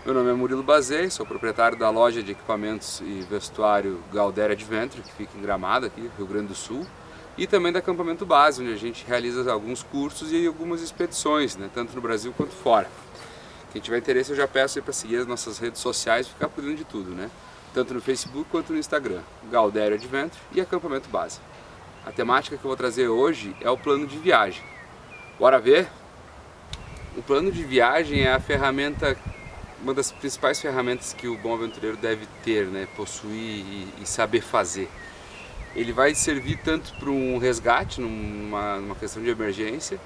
Meu nome é Murilo Bazei, sou proprietário da loja de equipamentos e vestuário Galdéria Adventure, que fica em Gramado, aqui, Rio Grande do Sul, e também do acampamento base, onde a gente realiza alguns cursos e algumas expedições, né, tanto no Brasil quanto fora. Quem tiver interesse, eu já peço para seguir as nossas redes sociais e ficar por dentro de tudo, né? Tanto no Facebook quanto no Instagram, Galdéria Adventure e acampamento base. A temática que eu vou trazer hoje é o plano de viagem. Bora ver? O plano de viagem é a ferramenta, uma das principais ferramentas que o bom aventureiro deve ter, né, possuir e saber fazer. Ele vai servir tanto para um resgate, numa questão de emergência,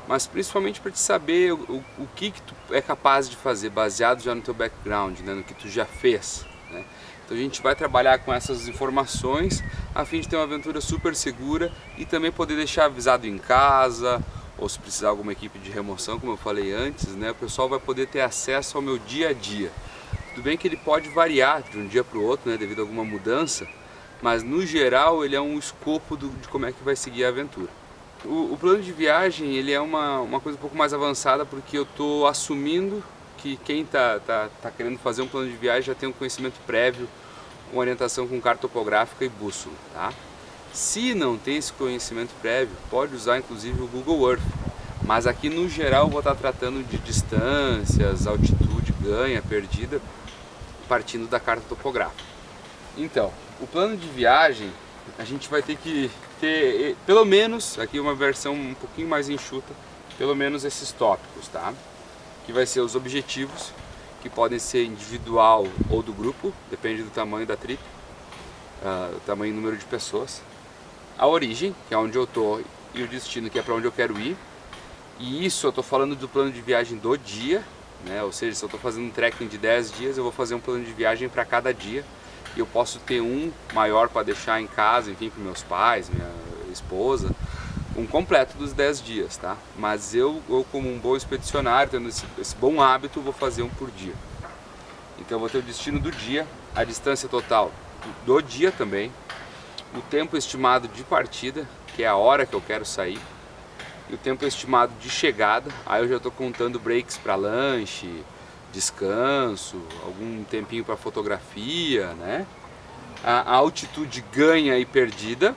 mas principalmente para te saber o que tu é capaz de fazer, baseado já no teu background, né, no que tu já fez, né? Então a gente vai trabalhar com essas informações a fim de ter uma aventura super segura e também poder deixar avisado em casa, ou se precisar alguma equipe de remoção, como eu falei antes, né, o pessoal vai poder ter acesso ao meu dia a dia. Tudo bem que ele pode variar de um dia para o outro, né, devido a alguma mudança, mas no geral ele é um escopo de como é que vai seguir a aventura. O plano de viagem ele é uma coisa um pouco mais avançada, porque eu estou assumindo que quem está querendo fazer um plano de viagem já tem um conhecimento prévio, com orientação com carta topográfica e bússola, tá? Se não tem esse conhecimento prévio, pode usar inclusive o Google Earth, mas aqui no geral eu vou estar tratando de distâncias, altitude, ganha, perdida, partindo da carta topográfica. Então, o plano de viagem a gente vai ter que ter, pelo menos, aqui uma versão um pouquinho mais enxuta, pelo menos esses tópicos, tá? Que vai ser os objetivos, que podem ser individual ou do grupo, depende do tamanho da trip, tamanho e número de pessoas. A origem, que é onde eu estou, e o destino, que é para onde eu quero ir. E isso eu estou falando do plano de viagem do dia, né? Ou seja, se eu estou fazendo um trekking de 10 dias, eu vou fazer um plano de viagem para cada dia. E eu posso ter um maior para deixar em casa, enfim, para meus pais, minha esposa, um completo dos 10 dias, tá? Mas eu como um bom expedicionário, tendo esse bom hábito, vou fazer um por dia. Então eu vou ter o destino do dia, a distância total do dia também, o tempo estimado de partida, que é a hora que eu quero sair, e o tempo estimado de chegada. Aí eu já estou contando breaks para lanche, descanso, algum tempinho para fotografia, né? A altitude ganha e perdida.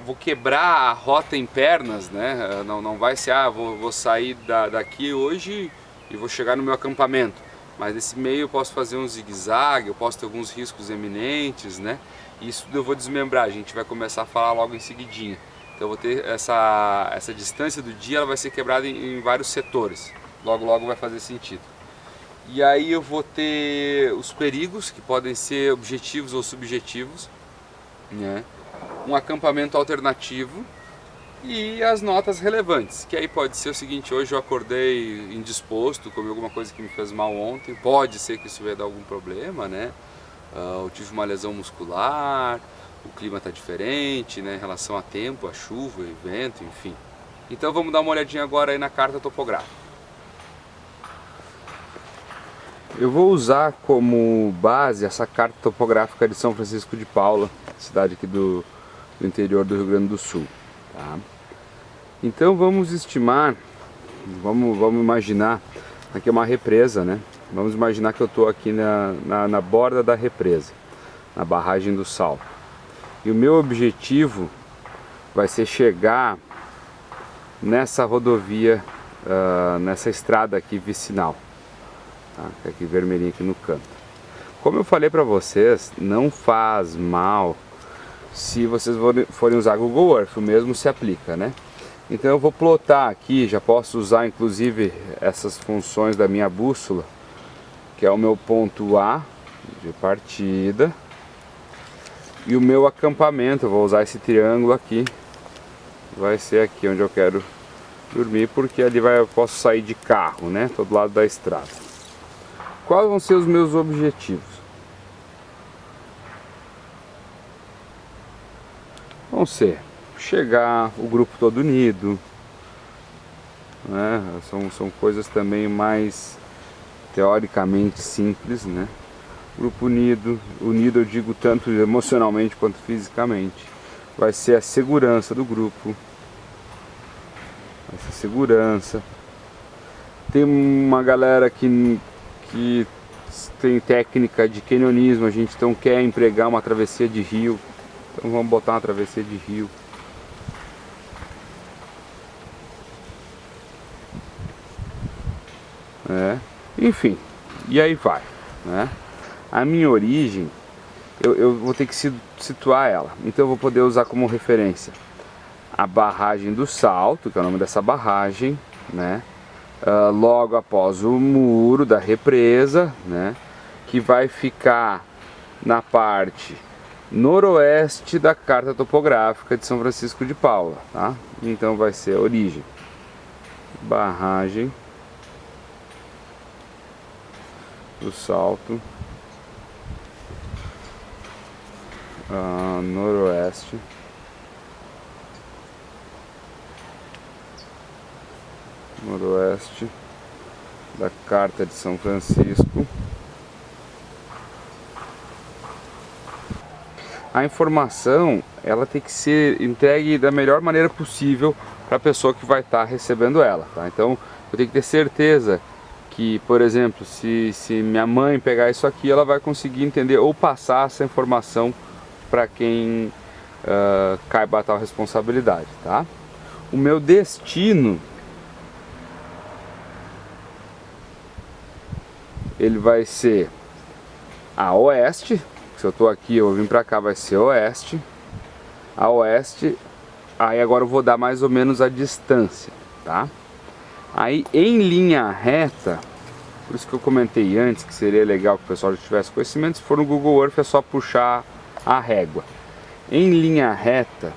Vou quebrar a rota em pernas, né? Não vai ser, vou sair daqui hoje e vou chegar no meu acampamento. Mas nesse meio eu posso fazer um zigue-zague, eu posso ter alguns riscos eminentes, né? E isso tudo eu vou desmembrar, a gente vai começar a falar logo em seguidinha. Então eu vou ter essa distância do dia, ela vai ser quebrada em vários setores. Logo vai fazer sentido. E aí eu vou ter os perigos, que podem ser objetivos ou subjetivos, né? Um acampamento alternativo e as notas relevantes, que aí pode ser o seguinte: hoje eu acordei indisposto, comi alguma coisa que me fez mal ontem, pode ser que isso vai dar algum problema, né? Eu tive uma lesão muscular, o clima está diferente, né, em relação a tempo, a chuva, e vento, enfim. Então vamos dar uma olhadinha agora aí na carta topográfica. Eu vou usar como base essa carta topográfica de São Francisco de Paula, cidade aqui do interior do Rio Grande do Sul, tá? Então vamos estimar, vamos imaginar, aqui é uma represa, né? Vamos imaginar que eu estou aqui na borda da represa, na barragem do Sal. E o meu objetivo vai ser chegar nessa rodovia, nessa estrada aqui vicinal, tá? Aqui vermelhinho aqui no canto. Como eu falei para vocês, não faz mal se vocês forem usar Google Earth, o mesmo se aplica, né? Então eu vou plotar aqui, já posso usar inclusive essas funções da minha bússola, que é o meu ponto A de partida, e o meu acampamento. Eu vou usar esse triângulo aqui, vai ser aqui onde eu quero dormir, porque ali eu posso sair de carro, né? Todo lado da estrada. Quais vão ser os meus objetivos? Vão ser chegar o grupo todo unido, né? São coisas também mais teoricamente simples, né? Grupo unido eu digo tanto emocionalmente quanto fisicamente. Vai ser a segurança do grupo, vai ser segurança. Tem uma galera que tem técnica de canyonismo, a gente então quer empregar uma travessia de rio, então vamos botar uma travessia de rio. Enfim, e aí vai, né? A minha origem, eu vou ter que situar ela, então eu vou poder usar como referência a barragem do Salto, que é o nome dessa barragem, né? Logo após o muro da represa, né? Que vai ficar na parte noroeste da carta topográfica de São Francisco de Paula, tá? Então vai ser a origem, barragem do Salto, noroeste da carta de São Francisco. A informação, ela tem que ser entregue da melhor maneira possível para a pessoa que vai estar recebendo ela, tá? Então eu tenho que ter certeza que, por exemplo, se minha mãe pegar isso aqui, ela vai conseguir entender ou passar essa informação para quem caiba a tal responsabilidade, tá? O meu destino, ele vai ser a oeste. Se eu estou aqui, eu vim para cá, vai ser oeste. A oeste, aí agora eu vou dar mais ou menos a distância, tá? Aí em linha reta, por isso que eu comentei antes que seria legal que o pessoal já tivesse conhecimento, se for no Google Earth é só puxar a régua. Em linha reta,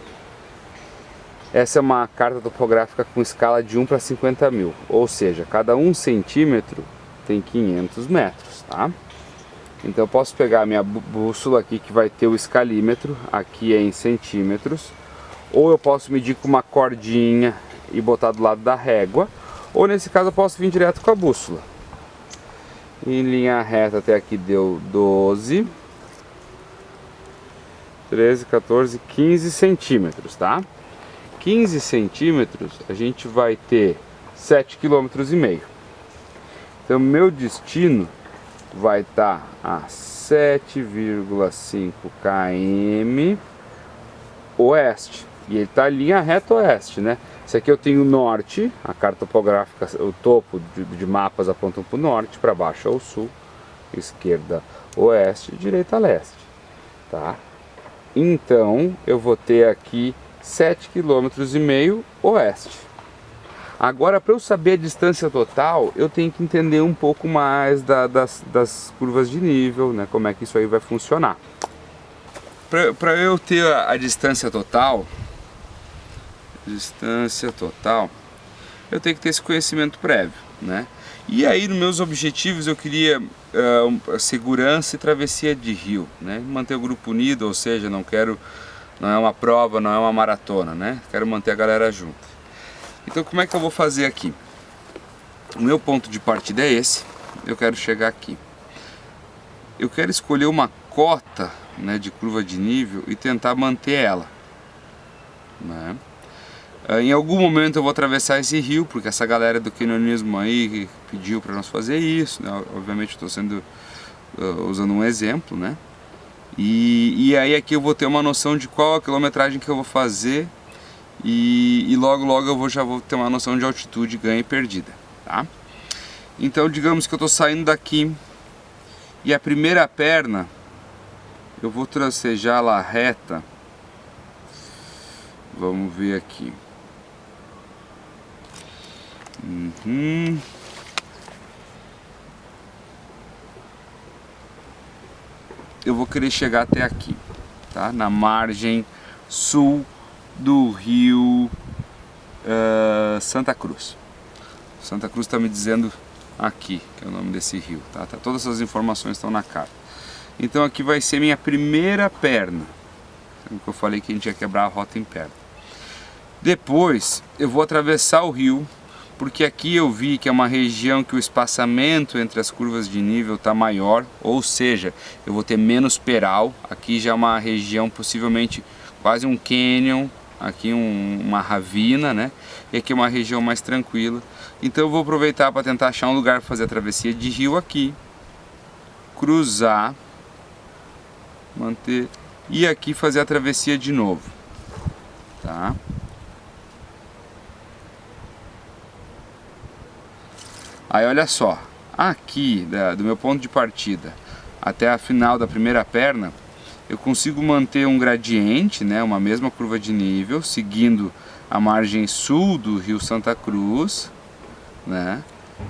essa é uma carta topográfica com escala de 1 para 50 mil, ou seja, cada 1 centímetro tem 500 metros, tá? Então eu posso pegar a minha bússola aqui que vai ter o escalímetro, aqui é em centímetros, ou eu posso medir com uma cordinha e botar do lado da régua, ou nesse caso eu posso vir direto com a bússola. Em linha reta até aqui deu 12, 13, 14, 15 centímetros, tá? 15 centímetros a gente vai ter 7,5 km. Então meu destino vai estar a 7,5 km oeste. E ele está em linha reta oeste, né? Esse aqui eu tenho o norte, a carta topográfica, o topo de mapas apontam para o norte, para baixo ao sul, esquerda oeste, direita leste, tá? Então eu vou ter aqui 7,5 km oeste. Agora, para eu saber a distância total, eu tenho que entender um pouco mais das curvas de nível, né? Como é que isso aí vai funcionar. Para eu ter a distância total, eu tenho que ter esse conhecimento prévio, né? E aí, nos meus objetivos, eu queria segurança e travessia de rio, né? Manter o grupo unido, ou seja, não é uma prova, não é uma maratona, né? Quero manter a galera junto. Então, como é que eu vou fazer aqui? O meu ponto de partida é esse. Eu quero chegar aqui. Eu quero escolher uma cota, né, de curva de nível e tentar manter ela, né? Em algum momento eu vou atravessar esse rio, porque essa galera do canyonismo aí pediu para nós fazer isso, né? Obviamente estou usando um exemplo, né? E aí aqui eu vou ter uma noção de qual a quilometragem que eu vou fazer e logo eu já vou ter uma noção de altitude ganha e perdida, tá? Então digamos que eu estou saindo daqui e a primeira perna eu vou tracejá-la reta. Vamos ver aqui. Eu vou querer chegar até aqui, tá? Na margem sul do rio Santa Cruz. Santa Cruz está me dizendo aqui, que é o nome desse rio, tá? Todas essas informações estão na carta. Então aqui vai ser minha primeira perna. Eu falei que a gente ia quebrar a rota em perna. Depois eu vou atravessar o rio, porque aqui eu vi que é uma região que o espaçamento entre as curvas de nível está maior, ou seja, eu vou ter menos peral. Aqui já é uma região possivelmente quase um canyon, aqui uma ravina, né? E aqui é uma região mais tranquila. Então eu vou aproveitar para tentar achar um lugar para fazer a travessia de rio aqui, cruzar, manter e aqui fazer a travessia de novo, tá? Aí olha só, aqui do meu ponto de partida até a final da primeira perna, eu consigo manter um gradiente, né, uma mesma curva de nível, seguindo a margem sul do Rio Santa Cruz, né?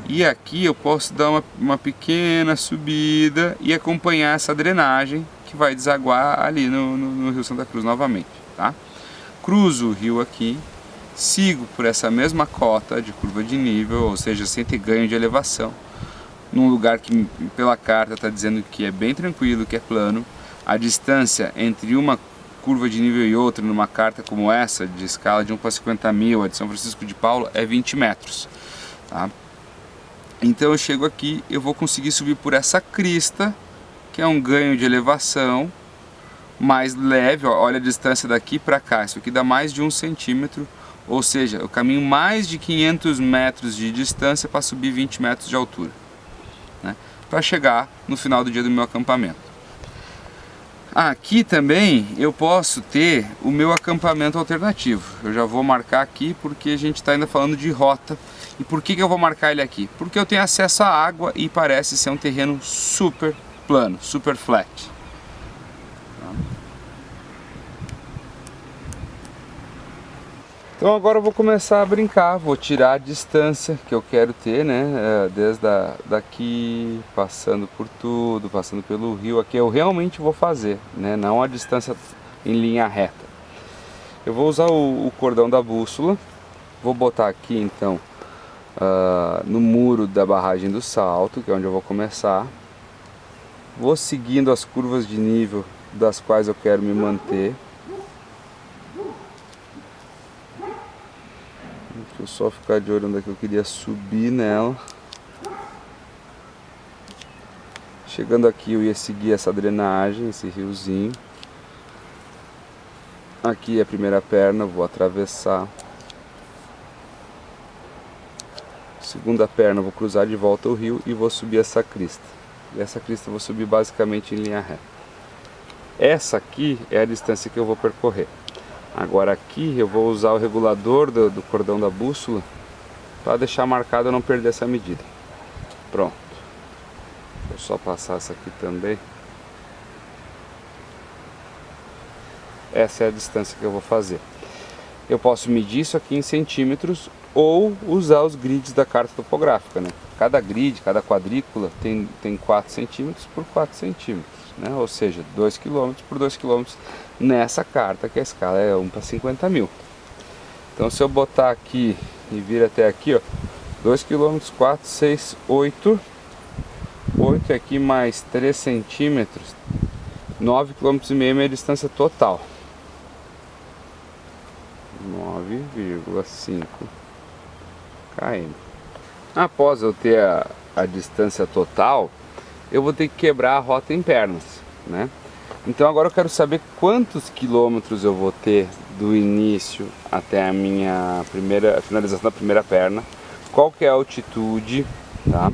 E aqui eu posso dar uma pequena subida e acompanhar essa drenagem que vai desaguar ali no Rio Santa Cruz novamente, tá? Cruzo o rio aqui, sigo por essa mesma cota de curva de nível, ou seja, sem ter ganho de elevação, num lugar que pela carta está dizendo que é bem tranquilo, que é plano. A distância entre uma curva de nível e outra numa carta como essa, de escala de 1 para 50.000, a de São Francisco de Paula, é 20 metros. Tá? Então eu chego aqui, eu vou conseguir subir por essa crista, que é um ganho de elevação mais leve. Olha a distância daqui para cá, isso aqui dá mais de 1 centímetro, ou seja, eu caminho mais de 500 metros de distância para subir 20 metros de altura, né? Para chegar no final do dia do meu acampamento. Aqui também eu posso ter o meu acampamento alternativo. Eu já vou marcar aqui porque a gente está ainda falando de rota. E por que eu vou marcar ele aqui? Porque eu tenho acesso à água e parece ser um terreno super plano, super flat. Então agora eu vou começar a brincar, vou tirar a distância que eu quero ter, né? Desde daqui, passando por tudo, passando pelo rio, aqui eu realmente vou fazer, né? Não a distância em linha reta. Eu vou usar o cordão da bússola, vou botar aqui então no muro da barragem do Salto, que é onde eu vou começar. Vou seguindo as curvas de nível das quais eu quero me manter. Deixa eu só ficar de olho onde é que eu queria subir nela. Chegando aqui eu ia seguir essa drenagem, esse riozinho. Aqui é a primeira perna, vou atravessar. Segunda perna, vou cruzar de volta o rio e vou subir essa crista. E essa crista eu vou subir basicamente em linha reta. Essa aqui é a distância que eu vou percorrer. Agora aqui eu vou usar o regulador do cordão da bússola para deixar marcado e não perder essa medida. Pronto. Vou só passar essa aqui também. Essa é a distância que eu vou fazer. Eu posso medir isso aqui em centímetros ou usar os grids da carta topográfica, né? Cada grid, cada quadrícula tem 4 centímetros por 4 centímetros, né? Ou seja, 2 km por 2 km nessa carta, que a escala é 1 para 50.000. Então se eu botar aqui e vir até aqui, ó, 2 km, 4, 6, 8, 8 aqui mais 3 centímetros, 9,5 km é a distância total. 9,5 km. Após eu ter a distância total, eu vou ter que quebrar a rota em pernas, né? Então agora eu quero saber quantos quilômetros eu vou ter do início até a finalização da primeira perna, qual que é a altitude, tá?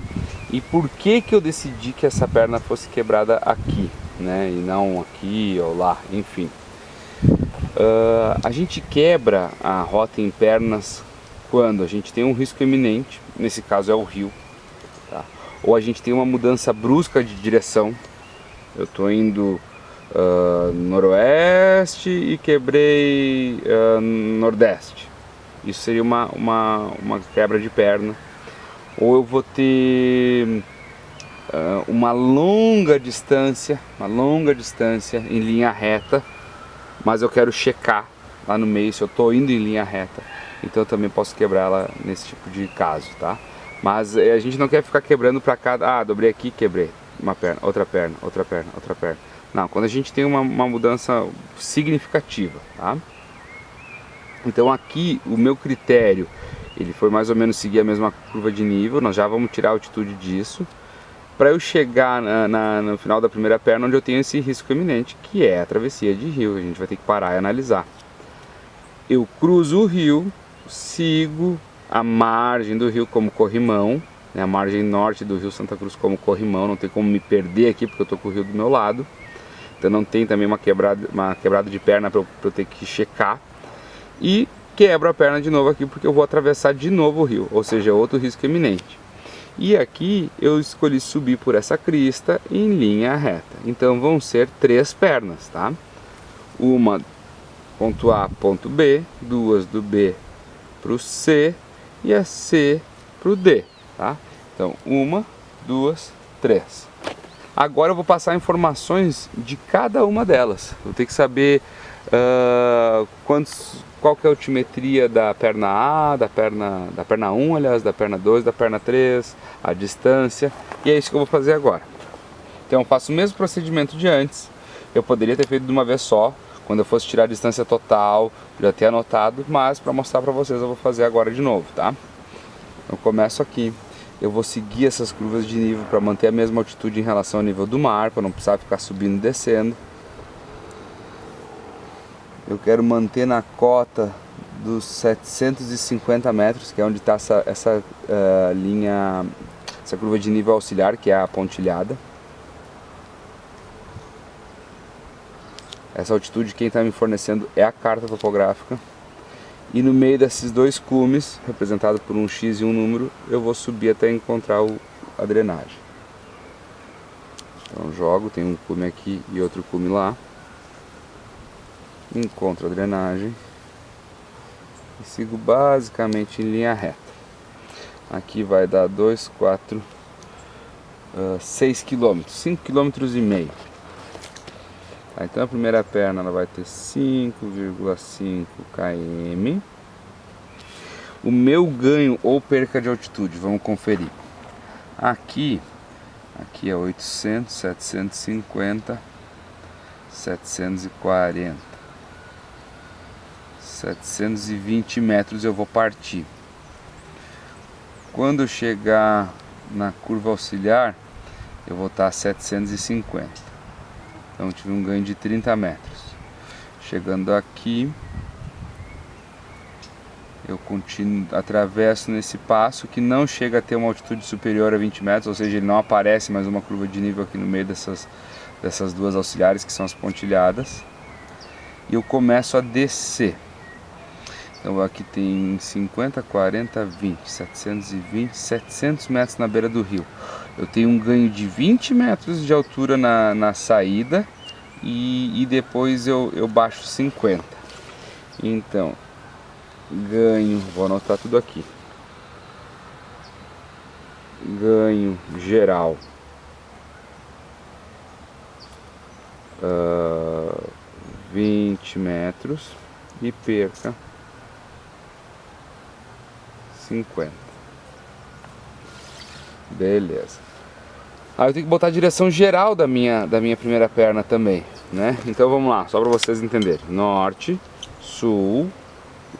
E por que eu decidi que essa perna fosse quebrada aqui, né? E não aqui ou lá, enfim. A gente quebra a rota em pernas quando a gente tem um risco iminente, nesse caso é o rio, tá? Ou a gente tem uma mudança brusca de direção. Eu estou indo noroeste e quebrei nordeste. Isso seria uma quebra de perna. Ou eu vou ter uma longa distância em linha reta, mas eu quero checar lá no meio se eu estou indo em linha reta. Então eu também posso quebrá-la nesse tipo de caso, tá? Mas a gente não quer ficar quebrando para cada... dobrei aqui, quebrei uma perna, outra perna, outra perna, outra perna. Não, quando a gente tem uma mudança significativa, tá? Então aqui o meu critério, ele foi mais ou menos seguir a mesma curva de nível. Nós já vamos tirar a altitude disso, para eu chegar no final da primeira perna, onde eu tenho esse risco iminente, que é a travessia de rio. A gente vai ter que parar e analisar. eu cruzo o rio, sigo a margem do rio como corrimão, né, a margem norte do rio Santa Cruz como corrimão, não tem como me perder aqui porque eu tô com o rio do meu lado. Então não tem também uma quebrada de perna para eu ter que checar. E quebro a perna de novo aqui porque eu vou atravessar de novo o rio, ou seja, outro risco iminente. E aqui eu escolhi subir por essa crista em linha reta. Então vão ser 3 pernas, tá? Uma ponto A, ponto B, duas do B para o C e a C para o D, tá? Então 1, 2, 3. Agora eu vou passar informações de cada uma delas. Eu tenho que saber qual que é a altimetria da perna A, da perna 1, aliás, da perna 2, da perna 3, a distância, e é isso que eu vou fazer agora. Então eu faço o mesmo procedimento de antes. Eu poderia ter feito de uma vez só, quando eu fosse tirar a distância total, já ter anotado, mas para mostrar para vocês eu vou fazer agora de novo, tá? Eu começo aqui. Eu vou seguir essas curvas de nível para manter a mesma altitude em relação ao nível do mar, para não precisar ficar subindo e descendo. Eu quero manter na cota dos 750 metros, que é onde está essa linha, essa curva de nível auxiliar, que é a pontilhada. Essa altitude quem está me fornecendo é a carta topográfica. E no meio desses 2 cumes, representado por um X e um número, eu vou subir até encontrar a drenagem. Então jogo, tem um cume aqui e outro cume lá. Encontro a drenagem e sigo basicamente em linha reta. Aqui vai dar 2, 4, 6 km, 5 km e meio. Então a primeira perna ela vai ter 5,5 km. O meu ganho ou perca de altitude, vamos conferir. Aqui é 800, 750, 740, 720 metros eu vou partir. Quando eu chegar na curva auxiliar, eu vou estar a 750. Então tive um ganho de 30 metros. Chegando aqui, eu continuo, atravesso nesse passo que não chega a ter uma altitude superior a 20 metros, ou seja, ele não aparece mais uma curva de nível aqui no meio dessas 2 auxiliares, que são as pontilhadas. E eu começo a descer. Então aqui tem 50, 40, 20, 720, 700 metros na beira do rio. Eu tenho um ganho de 20 metros de altura na saída e depois eu baixo 50. Então, ganho, vou anotar tudo aqui. Ganho geral 20 metros e perca 50. Beleza. Aí eu tenho que botar a direção geral da minha primeira perna também, né? Então vamos lá, só para vocês entenderem. Norte, sul,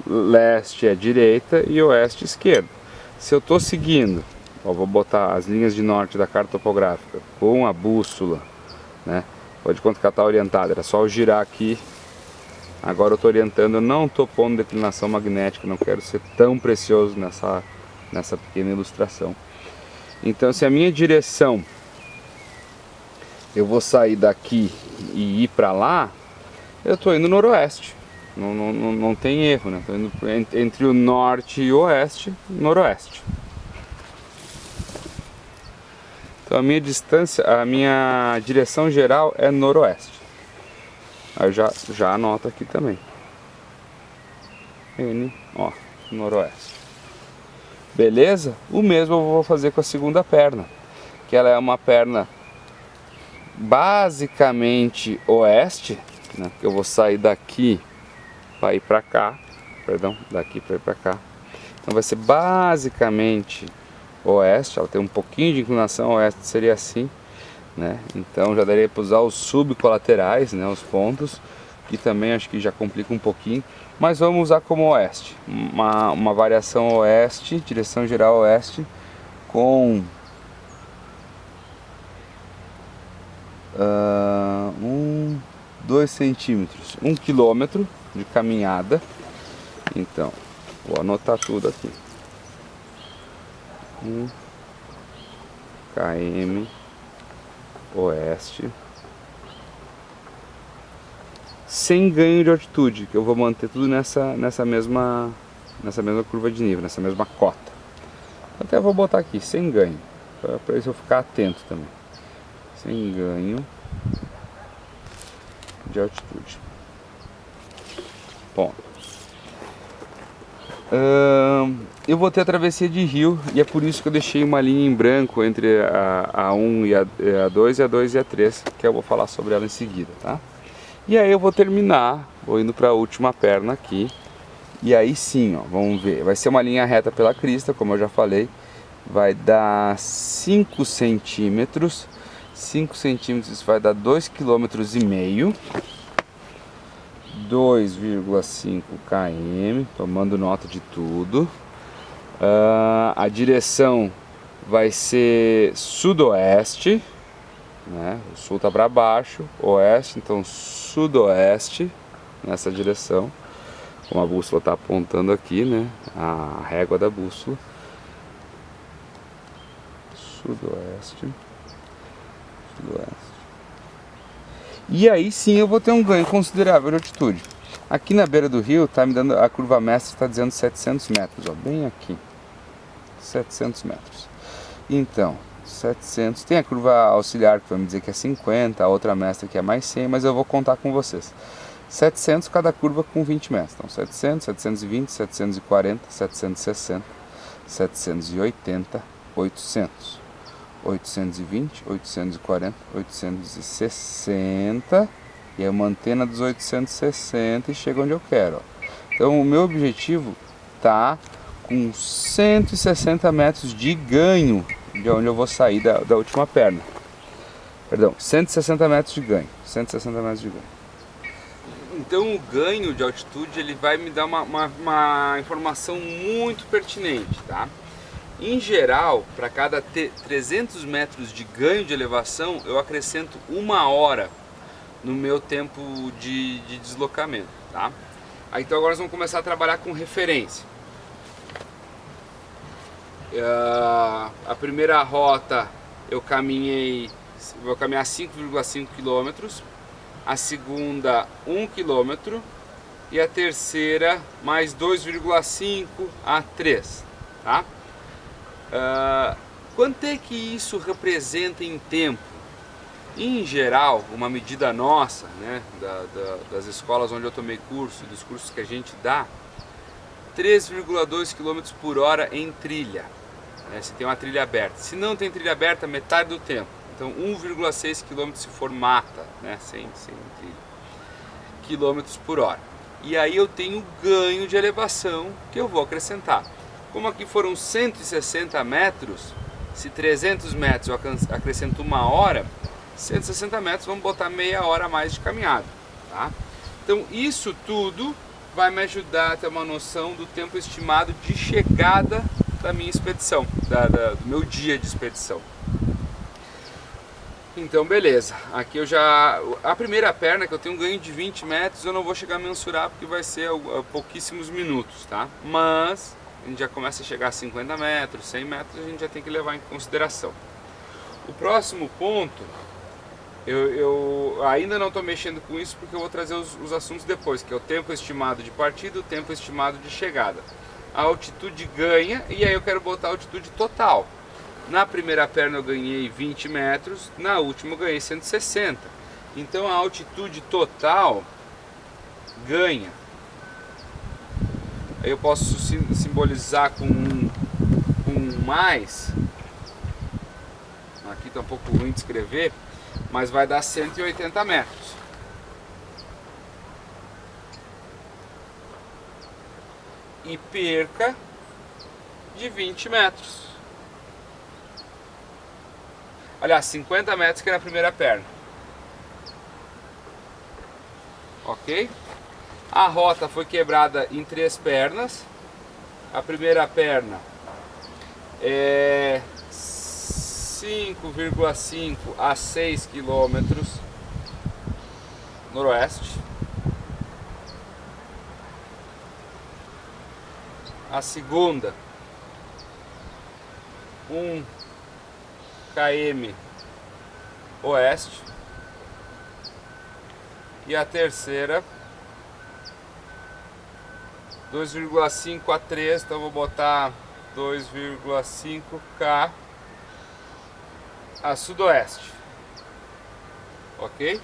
leste é direita e oeste esquerda. Se eu estou seguindo, ó, vou botar as linhas de norte da carta topográfica com a bússola, né? Pode quanto que ela está orientada, era só eu girar aqui. Agora eu estou orientando, eu não estou pondo declinação magnética, não quero ser tão precioso nessa pequena ilustração. Então se a minha direção, eu vou sair daqui e ir para lá, eu estou indo noroeste, não tem erro, né? Estou indo entre o norte e o oeste, noroeste. Então a minha distância, a minha direção geral é noroeste. Aí eu já anoto aqui também. N, ó, noroeste. Beleza? O mesmo eu vou fazer com a segunda perna, que ela é uma perna basicamente oeste, né? Que eu vou sair daqui para ir para cá, perdão, daqui para ir para cá. Então vai ser basicamente oeste, ela tem um pouquinho de inclinação, oeste seria assim, né? Então já daria para usar os subcolaterais, né, os pontos, que também acho que já complica um pouquinho, mas vamos usar como oeste, uma variação oeste, direção geral oeste, com 2 centímetros, 1 quilômetro de caminhada, Então, vou anotar tudo aqui. 1 km oeste, sem ganho de altitude, que eu vou manter tudo nessa mesma curva de nível, nessa mesma cota. Até vou botar aqui, sem ganho, para isso eu ficar atento também. Sem ganho de altitude. Bom, eu vou ter a travessia de rio e é por isso que eu deixei uma linha em branco entre a 1 e a 2 e a 2 e a 3, que eu vou falar sobre ela em seguida, tá? E aí eu vou terminar, vou indo para a última perna aqui, e aí sim, ó, vamos ver, vai ser uma linha reta pela crista, como eu já falei, vai dar 5 centímetros, 5 centímetros isso vai dar 2,5 km, 2,5 km, tomando nota de tudo. A direção vai ser sudoeste, né? O sul tá para baixo, oeste, então sudoeste nessa direção, como a bússola está apontando aqui, né? A régua da bússola, sudoeste. E aí sim eu vou ter um ganho considerável de altitude. Aqui na beira do rio tá me dando, a curva mestra está dizendo 700 metros, ó, bem aqui, 700 metros. Então, 700, tem a curva auxiliar que vai me dizer que é 50, a outra mestra que é mais 100, mas eu vou contar com vocês. 700 cada curva com 20 metros, então 700, 720, 740, 760, 780, 800. 820, 840, 860 e eu mantenho a dos 860 e chego onde eu quero. Ó. Então o meu objetivo tá com 160 metros de ganho de onde eu vou sair da última perna. Perdão, 160 metros de ganho. 160 metros de ganho. Então o ganho de altitude ele vai me dar uma informação muito pertinente, tá? Em geral, para cada 300 metros de ganho de elevação, eu acrescento 1 hora no meu tempo de deslocamento, tá? Aí, então agora nós vamos começar a trabalhar com referência. A primeira rota vou caminhar 5,5 km, a segunda 1 km e a terceira mais 2,5 a 3, tá? Quanto é que isso representa em tempo? Em geral, uma medida nossa, né, das escolas onde eu tomei curso, dos cursos que a gente dá, 3,2 km por hora em trilha, né, se tem uma trilha aberta. Se não tem trilha aberta, metade do tempo. Então 1,6 km se for mata, né, sem trilha, quilômetros por hora. E aí eu tenho ganho de elevação que eu vou acrescentar. Como aqui foram 160 metros, se 300 metros eu acrescento 1 hora, 160 metros vamos botar meia hora a mais de caminhada, tá? Então isso tudo vai me ajudar a ter uma noção do tempo estimado de chegada da minha expedição, do meu dia de expedição. Então beleza, aqui eu já... A primeira perna que eu tenho um ganho de 20 metros eu não vou chegar a mensurar porque vai ser pouquíssimos minutos, tá? Mas a gente já começa a chegar a 50 metros, 100 metros, a gente já tem que levar em consideração. O próximo ponto, eu ainda não estou mexendo com isso porque eu vou trazer os assuntos depois, que é o tempo estimado de partida e o tempo estimado de chegada. A altitude ganha e aí eu quero botar a altitude total. Na primeira perna eu ganhei 20 metros, na última eu ganhei 160. Então a altitude total ganha. Aí eu posso simbolizar com um mais. Aqui está um pouco ruim de escrever, mas vai dar 180 metros. E perca de 20 metros. Aliás, 50 metros que é na primeira perna. Ok? A rota foi quebrada em 3 pernas. A primeira perna é 5,5 a 6 km noroeste. A segunda, 1 km oeste. E a terceira, 2,5 a 3, então vou botar 2,5 km a sudoeste, ok?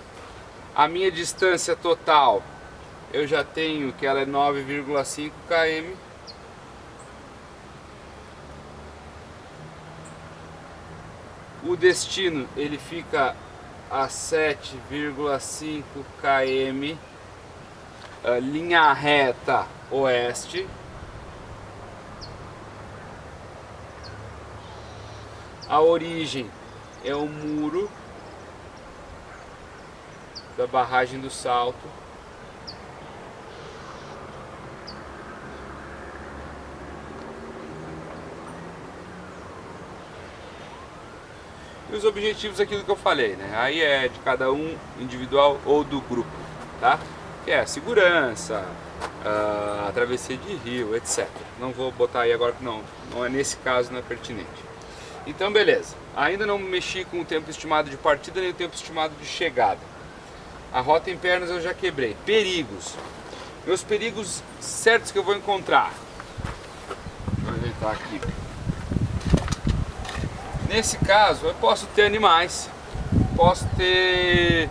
A minha distância total, eu já tenho que ela é 9,5 km. O destino, ele fica a 7,5 km, linha reta oeste. A origem é o muro da barragem do Salto. E os objetivos, aquilo que eu falei, né? Aí é de cada um, individual ou do grupo, tá? Que é segurança, a travessia de rio, etc. Não vou botar aí agora, não é nesse caso, não é pertinente. Então beleza, ainda não mexi com o tempo estimado de partida nem o tempo estimado de chegada. A rota em pernas eu já quebrei. Perigos. Meus perigos certos que eu vou encontrar. Deixa eu ajeitar aqui. Nesse caso eu posso ter animais, posso ter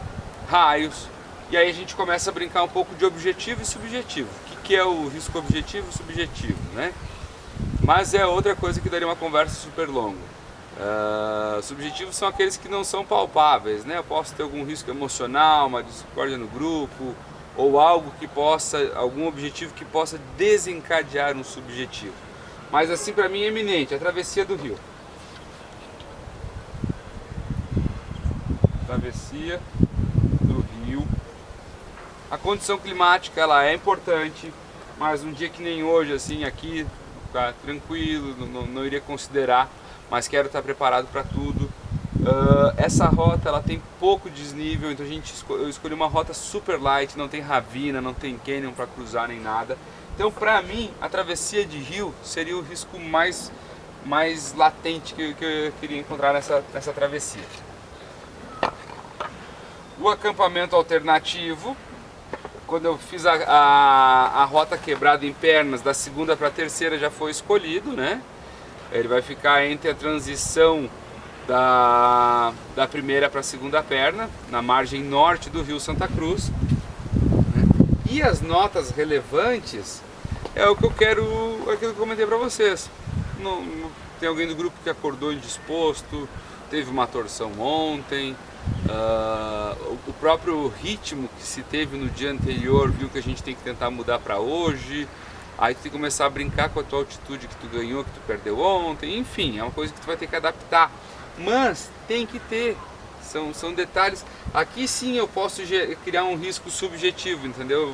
raios, e aí a gente começa a brincar um pouco de objetivo e subjetivo. O que é o risco objetivo e subjetivo, né? Mas é outra coisa que daria uma conversa super longa. Subjetivos são aqueles que não são palpáveis, né? Eu posso ter algum risco emocional, uma discórdia no grupo, ou algo que possa, algum objetivo que possa desencadear um subjetivo. Mas assim, para mim é eminente, a travessia do rio. Travessia do rio. A condição climática, ela é importante, mas um dia que nem hoje, assim, aqui, ficar tranquilo, não iria considerar, mas quero estar preparado para tudo. Essa rota, ela tem pouco desnível, então eu escolhi uma rota super light, não tem ravina, não tem canyon para cruzar nem nada. Então, para mim, a travessia de rio seria o risco mais latente que eu queria encontrar nessa travessia. O acampamento alternativo, quando eu fiz a rota quebrada em pernas, da segunda para a terceira já foi escolhido, né? Ele vai ficar entre a transição da primeira para a segunda perna, na margem norte do rio Santa Cruz, né? E as notas relevantes é o que eu quero, aquilo que eu comentei para vocês. Tem alguém do grupo que acordou indisposto, teve uma torção ontem, o próprio ritmo que se teve no dia anterior viu que a gente tem que tentar mudar para hoje. Aí tu tem que começar a brincar com a tua altitude que tu ganhou, que tu perdeu ontem. Enfim, é uma coisa que tu vai ter que adaptar. Mas tem que ter, são detalhes. Aqui sim eu posso criar um risco subjetivo, entendeu?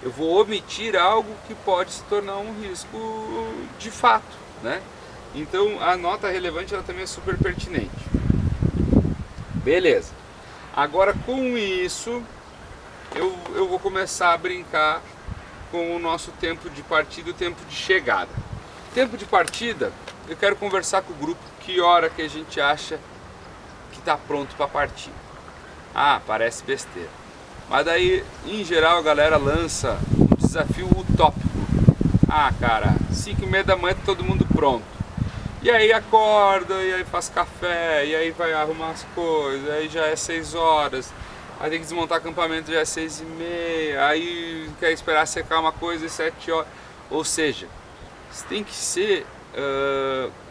Eu vou omitir algo que pode se tornar um risco de fato, né? Então a nota relevante, ela também é super pertinente. Beleza. Agora, com isso eu vou começar a brincar com o nosso tempo de partida e o tempo de chegada. Tempo de partida, eu quero conversar com o grupo que hora que a gente acha que está pronto para partir. Ah, parece besteira. Mas daí, em geral, a galera lança um desafio utópico. Ah, cara, 5h30 da manhã tá todo mundo pronto. E aí acorda, e aí faz café, e aí vai arrumar as coisas, aí já é 6 horas. Aí tem que desmontar acampamento, já é 6h30, aí quer esperar secar uma coisa, 7 horas. Ou seja, você tem que ser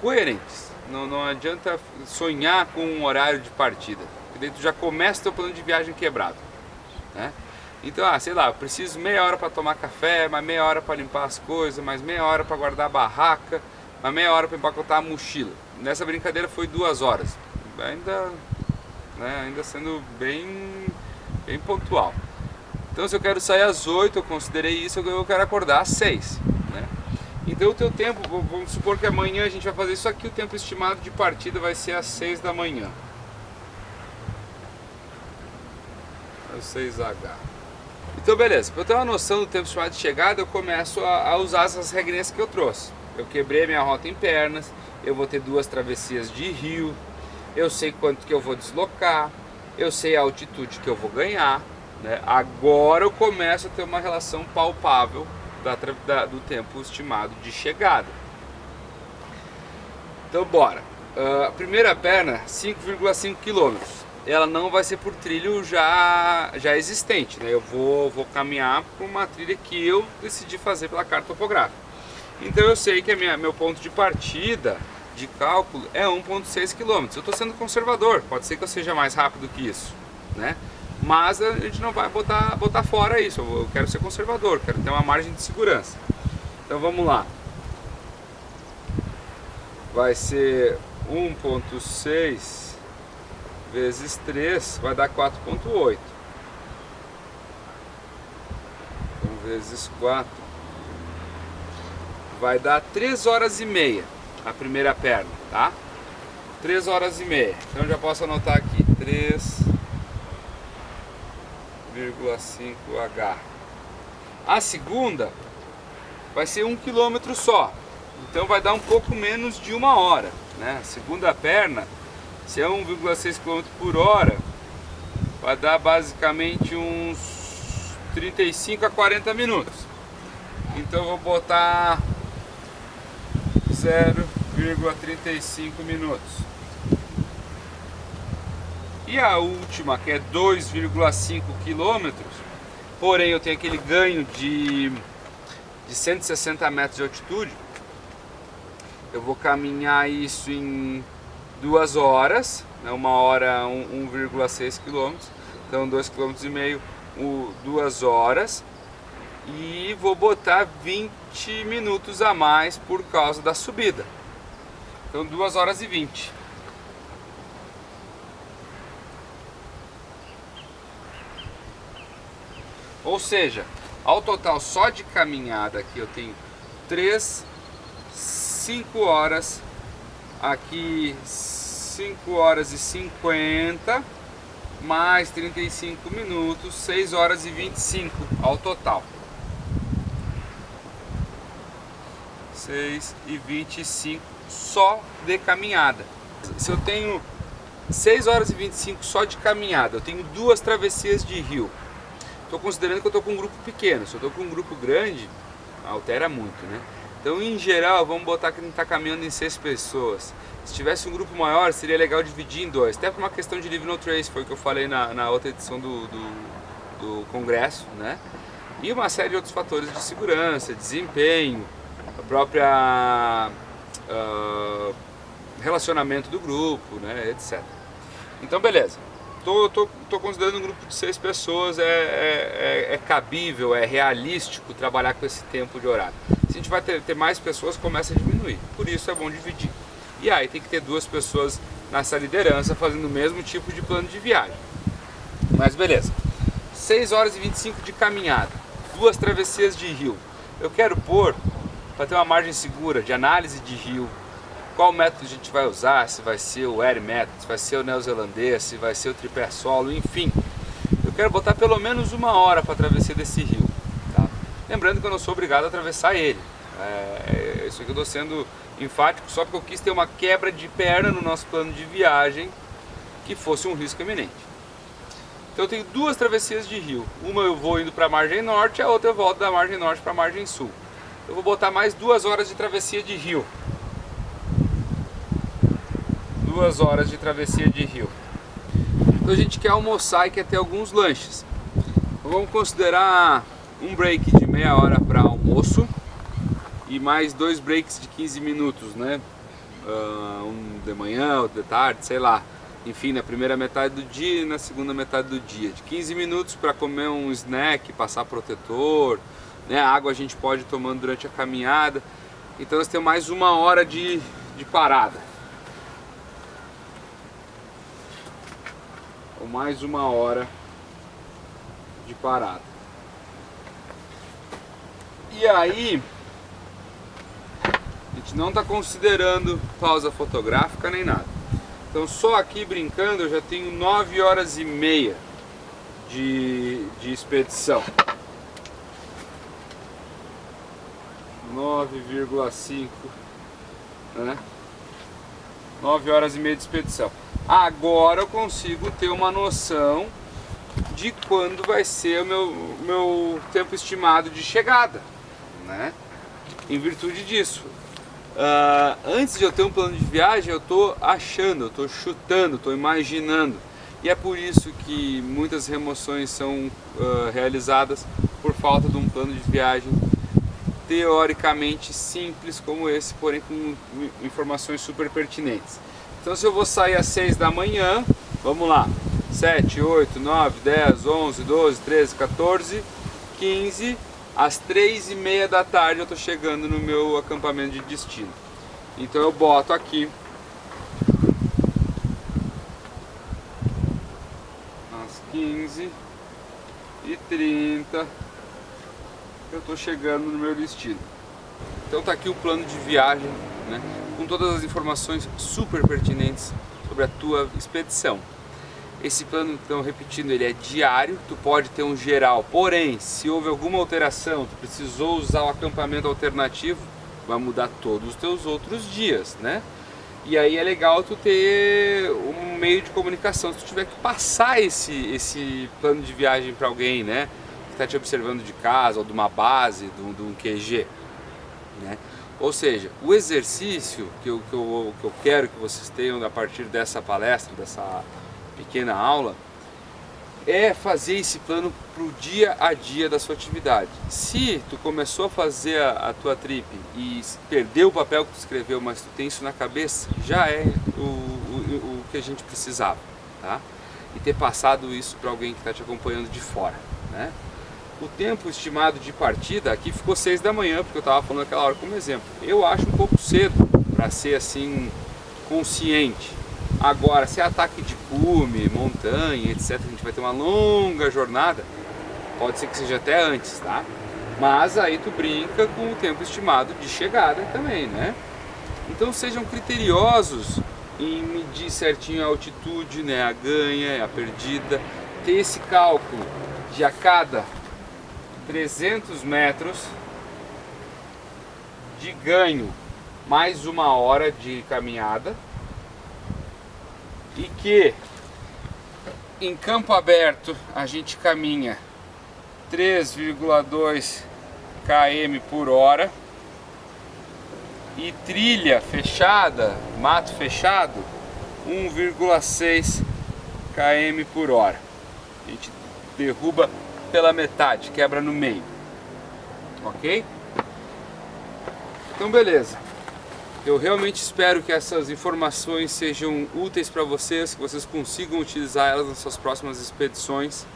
coerentes. Não adianta sonhar com um horário de partida, porque daí tu já começa o teu plano de viagem quebrado, né? Então, sei lá, eu preciso meia hora para tomar café, mais meia hora para limpar as coisas, mais meia hora para guardar a barraca, mais meia hora para empacotar a mochila. Nessa brincadeira foi 2 horas, ainda sendo bem pontual. Então, se eu quero sair às 8, eu considerei isso, eu quero acordar às 6, né? Então o teu tempo, vamos supor que amanhã a gente vai fazer isso aqui, o tempo estimado de partida vai ser às 6 da manhã. É o 6H. Então beleza, para eu ter uma noção do tempo estimado de chegada, eu começo a usar essas regrinhas que eu trouxe. Eu quebrei minha rota em Pernas, eu vou ter 2 travessias de rio, eu sei quanto que eu vou deslocar, eu sei a altitude que eu vou ganhar, né? Agora eu começo a ter uma relação palpável do tempo estimado de chegada. Então bora. A primeira perna, 5,5 km. Ela não vai ser por trilho já existente, né? Eu vou caminhar por uma trilha que eu decidi fazer pela carta topográfica. Então eu sei que meu ponto de partida de cálculo é 1,6 km. Eu estou sendo conservador, pode ser que eu seja mais rápido que isso, né? Mas a gente não vai botar fora isso. Eu quero ser conservador, quero ter uma margem de segurança. Então vamos lá. Vai ser 1,6 vezes 3 vai dar 4,8. Então vezes 4 vai dar 3 horas e meia a primeira perna, tá? 3 horas e meia. Então já posso anotar aqui 3,5H. A segunda vai ser 1 km só. Então vai dar um pouco menos de 1 hora, né? A segunda perna, se é 1,6 km por hora, vai dar basicamente uns 35 a 40 minutos. Então eu vou botar 0,35 minutos. E a última, que é 2,5 km, porém eu tenho aquele ganho de 160 metros de altitude. Eu vou caminhar isso em 2 horas, né? 1 hora 1,6 km, então 2,5 km, 2 horas, e vou botar 20 minutos a mais por causa da subida, então 2 horas e 20. Ou seja, ao total só de caminhada aqui eu tenho 5 horas, aqui 5 horas e 50, mais 35 minutos, 6 horas e 25 ao total. 6 e 25 só de caminhada. Se eu tenho 6 horas e 25 só de caminhada, eu tenho 2 travessias de rio. Estou considerando que eu estou com um grupo pequeno. Se eu estou com um grupo grande, altera muito, né? Então, em geral, vamos botar que a gente está caminhando em 6 pessoas. Se tivesse um grupo maior, seria legal dividir em 2. Até por uma questão de Leave No Trace, foi o que eu falei na outra edição do congresso, né? E uma série de outros fatores de segurança, desempenho, a própria relacionamento do grupo, né? Etc. Então, beleza. Tô considerando um grupo de 6 pessoas, é cabível, é realístico trabalhar com esse tempo de horário. Se a gente vai ter mais pessoas, começa a diminuir, por isso é bom dividir. E aí tem que ter 2 pessoas nessa liderança fazendo o mesmo tipo de plano de viagem. Mas beleza, 6 horas e 25 de caminhada, 2 travessias de rio. Eu quero pôr, para ter uma margem segura de análise de rio, qual método a gente vai usar, se vai ser o Air Method, se vai ser o neozelandês, se vai ser o tripé solo, enfim. Eu quero botar pelo menos 1 hora para a travessia desse rio, tá? Lembrando que eu não sou obrigado a atravessar ele. Isso aqui eu estou sendo enfático só porque eu quis ter uma quebra de perna no nosso plano de viagem que fosse um risco iminente. Então eu tenho 2 travessias de rio. Uma eu vou indo para a margem norte, a outra eu volto da margem norte para a margem sul. Eu vou botar mais 2 horas de travessia de rio. 2 horas de travessia de rio. Então a gente quer almoçar e quer ter alguns lanches. Então vamos considerar um break de meia hora para almoço e mais 2 breaks de 15 minutos, né? Um de manhã, outro de tarde, sei lá. Enfim, na primeira metade do dia e na segunda metade do dia. De 15 minutos para comer um snack, passar protetor, né? A água a gente pode ir tomando durante a caminhada. Então nós temos mais 1 hora de parada. Ou mais 1 hora de parada. E aí, a gente não está considerando pausa fotográfica nem nada. Então só aqui brincando eu já tenho 9 horas e meia de expedição. 9,5, né? 9 horas e meia de expedição. Agora eu consigo ter uma noção de quando vai ser o meu tempo estimado de chegada, né? Em virtude disso, antes de eu ter um plano de viagem, eu estou achando, eu estou chutando, estou imaginando. E é por isso que muitas remoções são realizadas por falta de um plano de viagem teoricamente simples como esse, porém com informações super pertinentes. Então se eu vou sair às 6 da manhã, vamos lá, 7, 8, 9, 10, 11, 12, 13, 14, 15, às 3h30 da tarde eu estou chegando no meu acampamento de destino. Então eu boto aqui às 15h30 eu estou chegando no meu destino. Então tá aqui o plano de viagem, né, com todas as informações super pertinentes sobre a tua expedição. Esse plano, então, repetindo, ele é diário, tu pode ter um geral, porém, se houve alguma alteração, tu precisou usar o acampamento alternativo, vai mudar todos os teus outros dias, né? E aí é legal tu ter um meio de comunicação, se tu tiver que passar esse plano de viagem para alguém, né, que está te observando de casa, ou de uma base, de um QG, né? Ou seja, o exercício que eu quero que vocês tenham a partir dessa palestra, dessa pequena aula, é fazer esse plano para o dia a dia da sua atividade. Se tu começou a fazer a tua trip e perdeu o papel que tu escreveu, mas tu tem isso na cabeça, já é o que a gente precisava, tá? E ter passado isso para alguém que está te acompanhando de fora, né? O tempo estimado de partida aqui ficou 6 da manhã, porque eu estava falando aquela hora como exemplo. Eu acho um pouco cedo para ser assim consciente. Agora, se é ataque de cume, montanha, etc, a gente vai ter uma longa jornada, pode ser que seja até antes, tá? Mas aí tu brinca com o tempo estimado de chegada também, né? Então sejam criteriosos em medir certinho a altitude, né, a ganha, a perdida, ter esse cálculo de a cada 300 metros de ganho mais 1 hora de caminhada, e que em campo aberto a gente caminha 3,2 km por hora e trilha fechada, mato fechado, 1,6 km por hora. A gente derruba pela metade, quebra no meio, ok? Então beleza. Eu realmente espero que essas informações sejam úteis para vocês, que vocês consigam utilizar elas nas suas próximas expedições.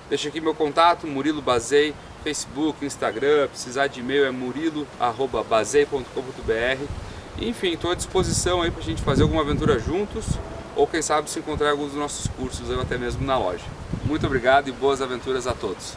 Deixa aqui meu contato, Murilo Bazei, Facebook, Instagram, precisar de e-mail é murilo@bazei.com.br. Enfim, estou à disposição aí para a gente fazer alguma aventura juntos, ou quem sabe se encontrar em alguns dos nossos cursos, ou até mesmo na loja. Muito obrigado e boas aventuras a todos.